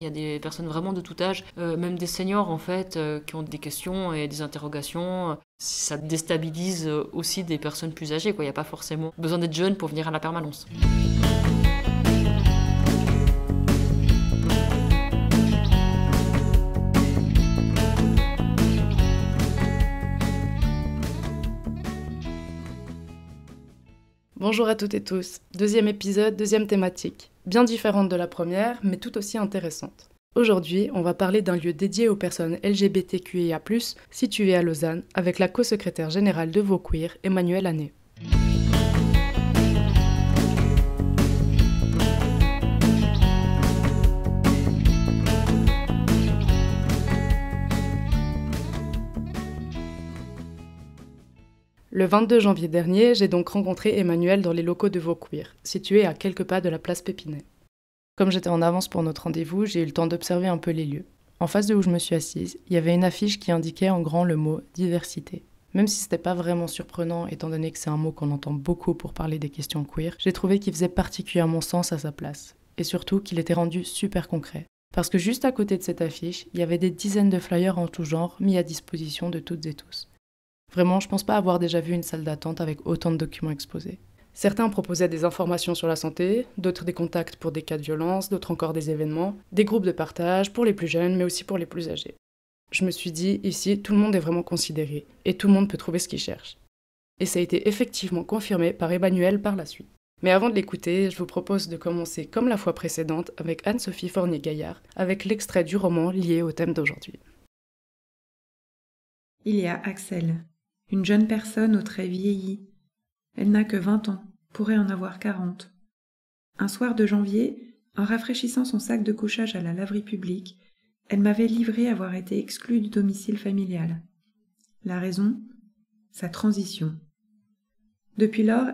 Il y a des personnes vraiment de tout âge, même des seniors en fait, qui ont des questions et des interrogations. Ça déstabilise aussi des personnes plus âgées, quoi. Il n'y a pas forcément besoin d'être jeune pour venir à la permanence. Bonjour à toutes et tous. Deuxième épisode, deuxième thématique. Bien différente de la première, mais tout aussi intéressante. Aujourd'hui, on va parler d'un lieu dédié aux personnes LGBTQIA+, situé à Lausanne, avec la co-secrétaire générale de Vauqueer, Emmanuelle Hannet. Le 22 janvier dernier, j'ai donc rencontré Emmanuelle dans les locaux de Vauqueer, situés à quelques pas de la place Pépinet. Comme j'étais en avance pour notre rendez-vous, j'ai eu le temps d'observer un peu les lieux. En face de où je me suis assise, il y avait une affiche qui indiquait en grand le mot « diversité ». Même si c'était pas vraiment surprenant, étant donné que c'est un mot qu'on entend beaucoup pour parler des questions queer, j'ai trouvé qu'il faisait particulièrement sens à sa place. Et surtout qu'il était rendu super concret. Parce que juste à côté de cette affiche, il y avait des dizaines de flyers en tout genre mis à disposition de toutes et tous. Vraiment, je pense pas avoir déjà vu une salle d'attente avec autant de documents exposés. Certains proposaient des informations sur la santé, d'autres des contacts pour des cas de violence, d'autres encore des événements, des groupes de partage pour les plus jeunes, mais aussi pour les plus âgés. Je me suis dit, ici, tout le monde est vraiment considéré, et tout le monde peut trouver ce qu'il cherche. Et ça a été effectivement confirmé par Emmanuelle par la suite. Mais avant de l'écouter, je vous propose de commencer comme la fois précédente avec Anne-Sophie Fournier-Gaillard, avec l'extrait du roman lié au thème d'aujourd'hui. Il y a Axel, une jeune personne aux traits vieillis. Elle n'a que 20 ans, pourrait en avoir 40. Un soir de janvier, en rafraîchissant son sac de couchage à la laverie publique, elle m'avait livré avoir été exclue du domicile familial. La raison ? Sa transition. Depuis lors,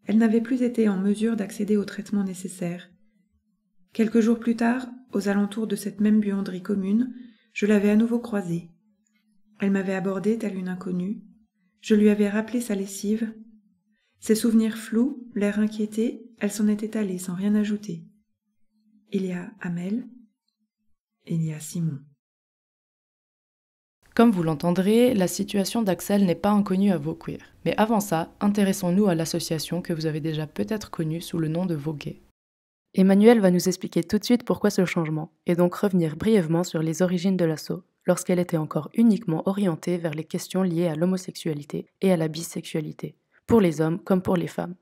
elle n'avait plus été en mesure d'accéder aux traitements nécessaires. Quelques jours plus tard, aux alentours de cette même buanderie commune, je l'avais à nouveau croisée. Elle m'avait abordée telle une inconnue. Je lui avais rappelé sa lessive. Ses souvenirs flous, l'air inquiété, elle s'en était allée sans rien ajouter. Il y a Amel, et il y a Simon. Comme vous l'entendrez, la situation d'Axel n'est pas inconnue à Vauqueer. Mais avant ça, intéressons-nous à l'association que vous avez déjà peut-être connue sous le nom de Voguet. Emmanuelle va nous expliquer tout de suite pourquoi ce changement, et donc revenir brièvement sur les origines de l'asso, lorsqu'elle était encore uniquement orientée vers les questions liées à l'homosexualité et à la bisexualité, pour les hommes comme pour les femmes.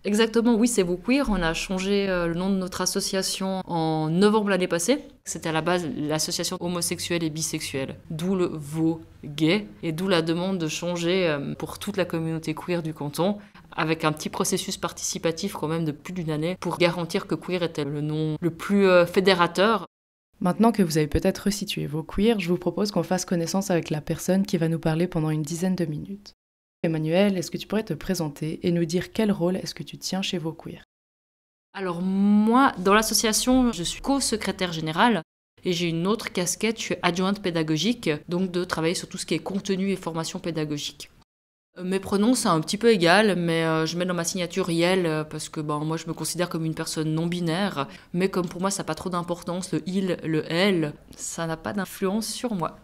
Exactement, oui, c'est Vauqueer. On a changé le nom de notre association en novembre l'année passée. C'était à la base l'association homosexuelle et bisexuelle, d'où le Vauguet, et d'où la demande de changer pour toute la communauté queer du canton, avec un petit processus participatif quand même de plus d'une année pour garantir que queer était le nom le plus fédérateur. Maintenant que vous avez peut-être resitué Vauqueer, je vous propose qu'on fasse connaissance avec la personne qui va nous parler pendant une dizaine de minutes. Emmanuelle, est-ce que tu pourrais te présenter et nous dire quel rôle est-ce que tu tiens chez Vauqueer ? Alors moi, dans l'association, je suis co-secrétaire générale et j'ai une autre casquette, je suis adjointe pédagogique, donc de travailler sur tout ce qui est contenu et formation pédagogique. Mes pronoms, c'est un petit peu égal, mais je mets dans ma signature IEL parce que moi je me considère comme une personne non binaire, mais comme pour moi ça n'a pas trop d'importance, le il, le elle, ça n'a pas d'influence sur moi.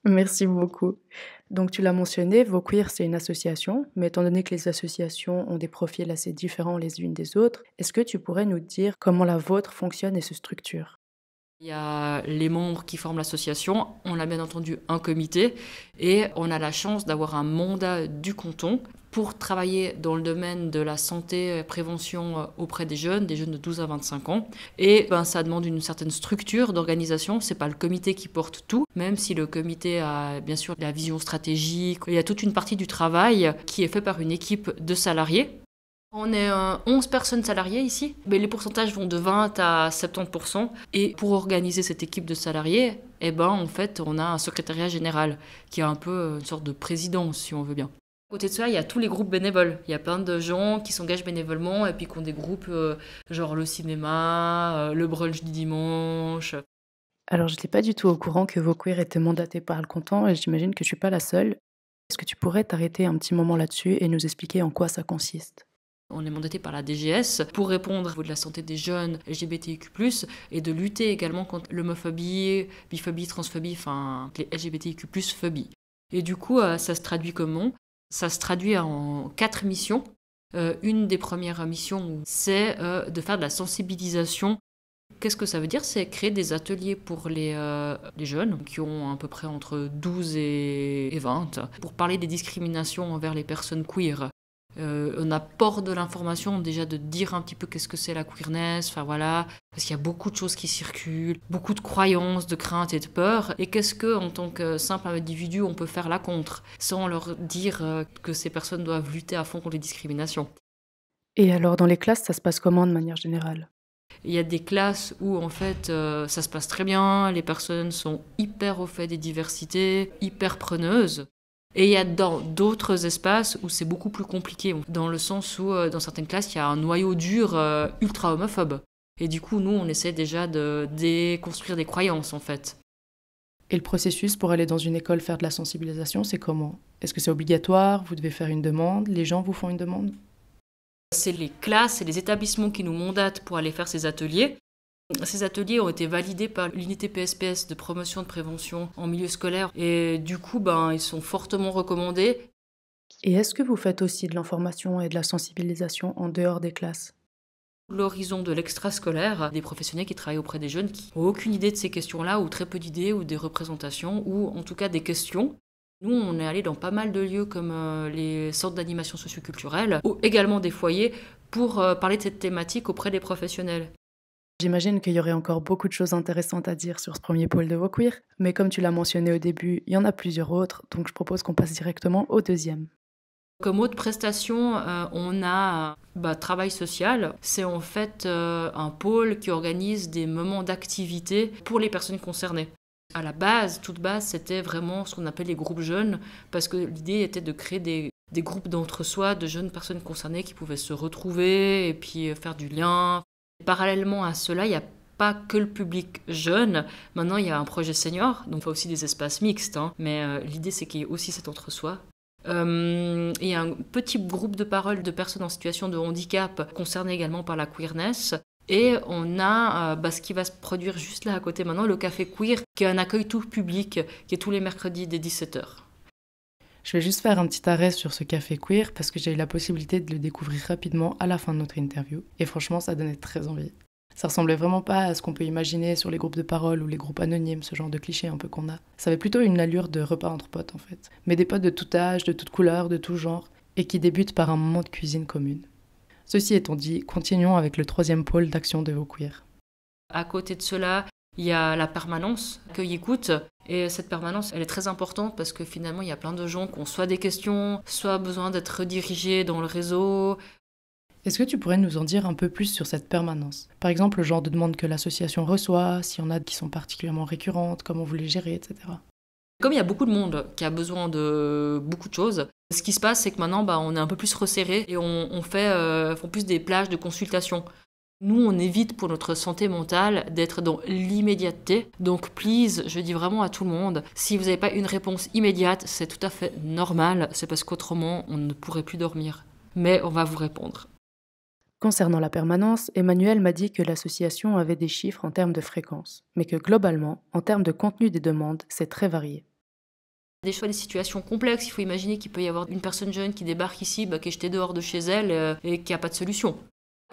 Merci beaucoup. Donc tu l'as mentionné, Vauqueer c'est une association, mais étant donné que les associations ont des profils assez différents les unes des autres, est-ce que tu pourrais nous dire comment la vôtre fonctionne et se structure ? Il y a les membres qui forment l'association, on a bien entendu un comité et on a la chance d'avoir un mandat du canton pour travailler dans le domaine de la santé et prévention auprès des jeunes de 12 à 25 ans. Et ça demande une certaine structure d'organisation, c'est pas le comité qui porte tout, même si le comité a bien sûr la vision stratégique. Il y a toute une partie du travail qui est fait par une équipe de salariés. On est 11 personnes salariées ici, mais les pourcentages vont de 20 à 70%. Et pour organiser cette équipe de salariés, en fait, on a un secrétariat général qui est un peu une sorte de président, si on veut bien. À côté de ça, il y a tous les groupes bénévoles. Il y a plein de gens qui s'engagent bénévolement et puis qui ont des groupes genre le cinéma, le brunch du dimanche. Alors je n'étais pas du tout au courant que Vauqueer était mandaté par le canton et j'imagine que je ne suis pas la seule. Est-ce que tu pourrais t'arrêter un petit moment là-dessus et nous expliquer en quoi ça consiste ? On est mandaté par la DGS pour répondre au niveau de la santé des jeunes LGBTIQ+, et de lutter également contre l'homophobie, biphobie, transphobie, enfin les LGBTIQ+, phobie. Et du coup, ça se traduit comment ? Ça se traduit en 4 missions. Une des premières missions, c'est de faire de la sensibilisation. Qu'est-ce que ça veut dire ? C'est créer des ateliers pour les jeunes qui ont à peu près entre 12 et 20 pour parler des discriminations envers les personnes queer. On apporte de l'information, déjà de dire un petit peu qu'est-ce que c'est la queerness, enfin voilà, parce qu'il y a beaucoup de choses qui circulent, beaucoup de croyances, de craintes et de peurs, et qu'est-ce que, en tant que simple individu, on peut faire là contre, sans leur dire que ces personnes doivent lutter à fond contre les discriminations. Et alors, dans les classes, ça se passe comment de manière générale ? Il y a des classes où en fait ça se passe très bien, les personnes sont hyper au fait des diversités, hyper preneuses. Et il y a dans d'autres espaces où c'est beaucoup plus compliqué, dans le sens où dans certaines classes, il y a un noyau dur ultra homophobe. Et du coup, nous, on essaie déjà de déconstruire des croyances, en fait. Et le processus pour aller dans une école faire de la sensibilisation, c'est comment ? Est-ce que c'est obligatoire ? Vous devez faire une demande ? Les gens vous font une demande ? C'est les classes et les établissements qui nous mandatent pour aller faire ces ateliers. Ces ateliers ont été validés par l'unité PSPS de promotion de prévention en milieu scolaire et du coup, ils sont fortement recommandés. Et est-ce que vous faites aussi de l'information et de la sensibilisation en dehors des classes ? L'horizon de l'extrascolaire, des professionnels qui travaillent auprès des jeunes qui n'ont aucune idée de ces questions-là, ou très peu d'idées, ou des représentations, ou en tout cas des questions. Nous, on est allé dans pas mal de lieux comme les centres d'animation socioculturelle, ou également des foyers, pour parler de cette thématique auprès des professionnels. J'imagine qu'il y aurait encore beaucoup de choses intéressantes à dire sur ce premier pôle de Vauqueer, mais comme tu l'as mentionné au début, il y en a plusieurs autres, donc je propose qu'on passe directement au deuxième. Comme autre prestation, on a Travail social. C'est en fait un pôle qui organise des moments d'activité pour les personnes concernées. À la base, toute base, c'était vraiment ce qu'on appelle les groupes jeunes, parce que l'idée était de créer des groupes d'entre-soi de jeunes personnes concernées qui pouvaient se retrouver et puis faire du lien. Parallèlement à cela, il n'y a pas que le public jeune. Maintenant, il y a un projet senior, donc il y a aussi des espaces mixtes, mais l'idée, c'est qu'il y ait aussi cet entre-soi. Il y a un petit groupe de parole de personnes en situation de handicap concernées également par la queerness. Et on a ce qui va se produire juste là à côté maintenant, le Café Queer, qui est un accueil tout public, qui est tous les mercredis dès 17h. Je vais juste faire un petit arrêt sur ce Café Queer parce que j'ai eu la possibilité de le découvrir rapidement à la fin de notre interview. Et franchement, ça donnait très envie. Ça ressemblait vraiment pas à ce qu'on peut imaginer sur les groupes de parole ou les groupes anonymes, ce genre de clichés un peu qu'on a. Ça avait plutôt une allure de repas entre potes en fait. Mais des potes de tout âge, de toute couleur, de tout genre, et qui débutent par un moment de cuisine commune. Ceci étant dit, continuons avec le troisième pôle d'action de Vauqueer. À côté de cela, il y a la permanence, Accueil Écoute. Et cette permanence, elle est très importante parce que finalement, il y a plein de gens qui ont soit des questions, soit besoin d'être redirigés dans le réseau. Est-ce que tu pourrais nous en dire un peu plus sur cette permanence ? Par exemple, le genre de demandes que l'association reçoit, s'il y en a qui sont particulièrement récurrentes, comment vous les gérez, etc. Comme il y a beaucoup de monde qui a besoin de beaucoup de choses, ce qui se passe, c'est que maintenant, on est un peu plus resserré et on fait plus des plages de consultation. Nous, on évite pour notre santé mentale d'être dans l'immédiateté. Donc, please, je dis vraiment à tout le monde, si vous n'avez pas une réponse immédiate, c'est tout à fait normal. C'est parce qu'autrement, on ne pourrait plus dormir. Mais on va vous répondre. Concernant la permanence, Emmanuel m'a dit que l'association avait des chiffres en termes de fréquence, mais que globalement, en termes de contenu des demandes, c'est très varié. Des fois, des situations complexes. Il faut imaginer qu'il peut y avoir une personne jeune qui débarque ici, qui est jetée dehors de chez elle et qui n'a pas de solution.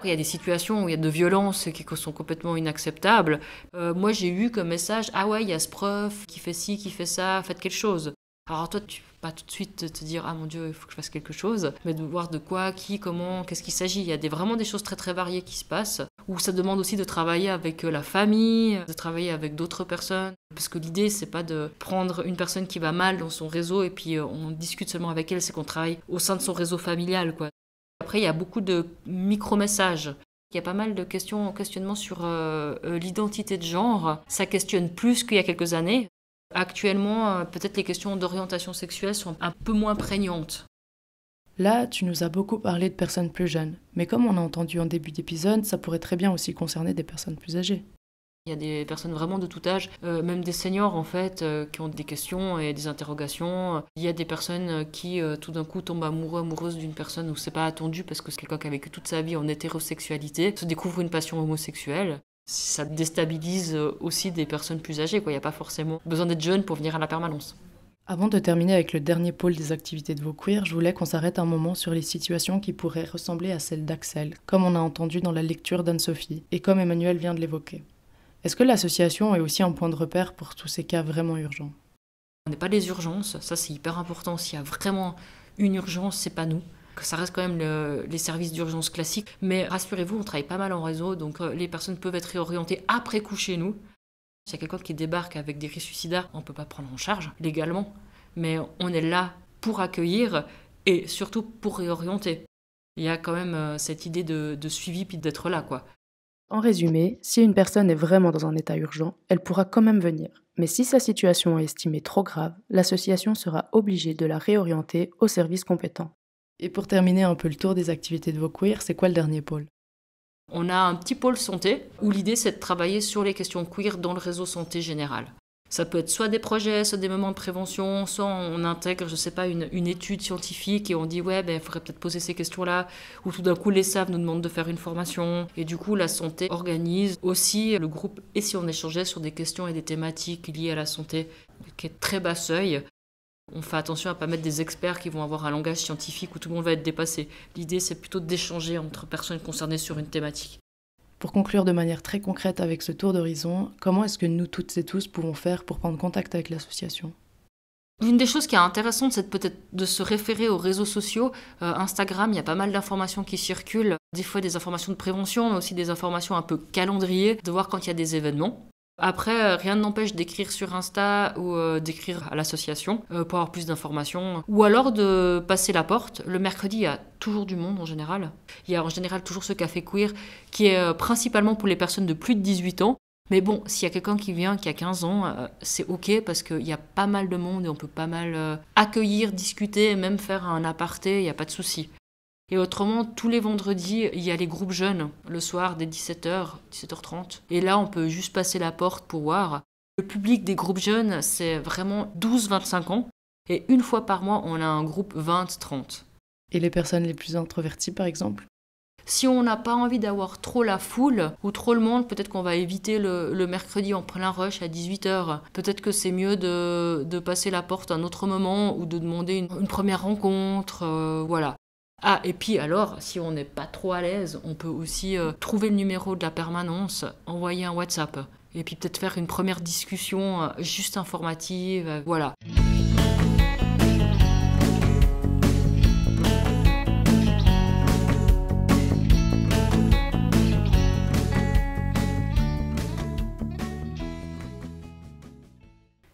Il y a des situations où il y a de violences qui sont complètement inacceptables. Moi, j'ai eu comme message « Ah ouais, il y a ce prof qui fait ci, qui fait ça, faites quelque chose ». Alors toi, tu peux pas tout de suite te dire « Ah mon Dieu, il faut que je fasse quelque chose », mais de voir de quoi, qui, comment, qu'est-ce qu'il s'agit. Il y a vraiment des choses très très variées qui se passent, où ça demande aussi de travailler avec la famille, de travailler avec d'autres personnes. Parce que l'idée, c'est pas de prendre une personne qui va mal dans son réseau et puis on discute seulement avec elle, c'est qu'on travaille au sein de son réseau familial, quoi. Après, il y a beaucoup de micro-messages. Il y a pas mal de questionnements sur l'identité de genre. Ça questionne plus qu'il y a quelques années. Actuellement, peut-être les questions d'orientation sexuelle sont un peu moins prégnantes. Là, tu nous as beaucoup parlé de personnes plus jeunes. Mais comme on a entendu en début d'épisode, ça pourrait très bien aussi concerner des personnes plus âgées. Il y a des personnes vraiment de tout âge, même des seniors en fait, qui ont des questions et des interrogations. Il y a des personnes qui tout d'un coup tombent amoureuses d'une personne où c'est pas attendu parce que c'est quelqu'un qui a vécu toute sa vie en hétérosexualité, se découvre une passion homosexuelle. Ça déstabilise aussi des personnes plus âgées, quoi. Il n'y a pas forcément besoin d'être jeune pour venir à la permanence. Avant de terminer avec le dernier pôle des activités de VauQueer, je voulais qu'on s'arrête un moment sur les situations qui pourraient ressembler à celles d'Axel, comme on a entendu dans la lecture d'Anne-Sophie, et comme Emmanuel vient de l'évoquer. Est-ce que l'association est aussi un point de repère pour tous ces cas vraiment urgents ? On n'est pas les urgences, ça c'est hyper important. S'il y a vraiment une urgence, c'est pas nous. Ça reste quand même les services d'urgence classiques. Mais rassurez-vous, on travaille pas mal en réseau, donc les personnes peuvent être réorientées après coup chez nous. S'il y a quelqu'un qui débarque avec des risques suicidaires, on ne peut pas prendre en charge légalement. Mais on est là pour accueillir et surtout pour réorienter. Il y a quand même cette idée de suivi puis d'être là, quoi. En résumé, si une personne est vraiment dans un état urgent, elle pourra quand même venir. Mais si sa situation est estimée trop grave, l'association sera obligée de la réorienter aux services compétents. Et pour terminer un peu le tour des activités de VauQueer, c'est quoi le dernier pôle ? On a un petit pôle santé où l'idée c'est de travailler sur les questions queer dans le réseau santé général. Ça peut être soit des projets, soit des moments de prévention, soit on intègre, je sais pas, une étude scientifique et on dit ouais, il faudrait peut-être poser ces questions-là, ou tout d'un coup les SAV nous demandent de faire une formation. Et du coup, la santé organise aussi le groupe Et si on échangeait sur des questions et des thématiques liées à la santé, qui est très bas seuil. On fait attention à ne pas mettre des experts qui vont avoir un langage scientifique où tout le monde va être dépassé. L'idée, c'est plutôt d'échanger entre personnes concernées sur une thématique. Pour conclure de manière très concrète avec ce tour d'horizon, comment est-ce que nous toutes et tous pouvons faire pour prendre contact avec l'association ? Une des choses qui est intéressante, c'est peut-être de se référer aux réseaux sociaux. Instagram, il y a pas mal d'informations qui circulent. Des fois des informations de prévention, mais aussi des informations un peu calendrier, de voir quand il y a des événements. Après, rien ne n'empêche d'écrire sur Insta ou d'écrire à l'association pour avoir plus d'informations. Ou alors de passer la porte. Le mercredi, il y a toujours du monde en général. Il y a en général toujours ce café queer qui est principalement pour les personnes de plus de 18 ans. Mais bon, s'il y a quelqu'un qui vient, qui a 15 ans, c'est ok parce qu'il y a pas mal de monde et on peut pas mal accueillir, discuter et même faire un aparté, il n'y a pas de souci. Et autrement, tous les vendredis, il y a les groupes jeunes, le soir dès 17h, 17h30. Et là, on peut juste passer la porte pour voir. Le public des groupes jeunes, c'est vraiment 12-25 ans. Et une fois par mois, on a un groupe 20-30. Et les personnes les plus introverties, par exemple ? Si on n'a pas envie d'avoir trop la foule ou trop le monde, peut-être qu'on va éviter le mercredi en plein rush à 18h. Peut-être que c'est mieux de passer la porte à un autre moment ou de demander une première rencontre, voilà. Ah, et puis alors, si on n'est pas trop à l'aise, on peut aussi trouver le numéro de la permanence, envoyer un WhatsApp. Et puis peut-être faire une première discussion juste informative, voilà.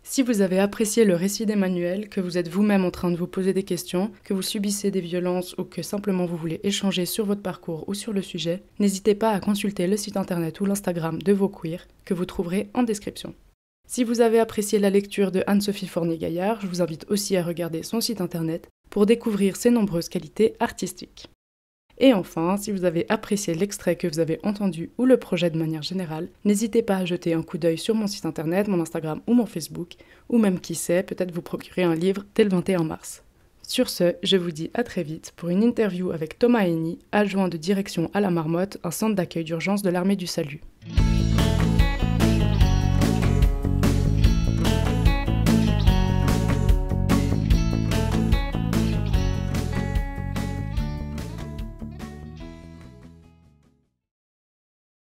Si vous avez apprécié le récit d'Emmanuel, que vous êtes vous-même en train de vous poser des questions, que vous subissez des violences ou que simplement vous voulez échanger sur votre parcours ou sur le sujet, n'hésitez pas à consulter le site internet ou l'Instagram de VauQueer que vous trouverez en description. Si vous avez apprécié la lecture de Anne-Sophie Fournier-Gaillard, je vous invite aussi à regarder son site internet pour découvrir ses nombreuses qualités artistiques. Et enfin, si vous avez apprécié l'extrait que vous avez entendu ou le projet de manière générale, n'hésitez pas à jeter un coup d'œil sur mon site internet, mon Instagram ou mon Facebook, ou même qui sait, peut-être vous procurer un livre dès le 21 mars. Sur ce, je vous dis à très vite pour une interview avec Thomas Henny, adjoint de direction à la Marmotte, un centre d'accueil d'urgence de l'Armée du Salut.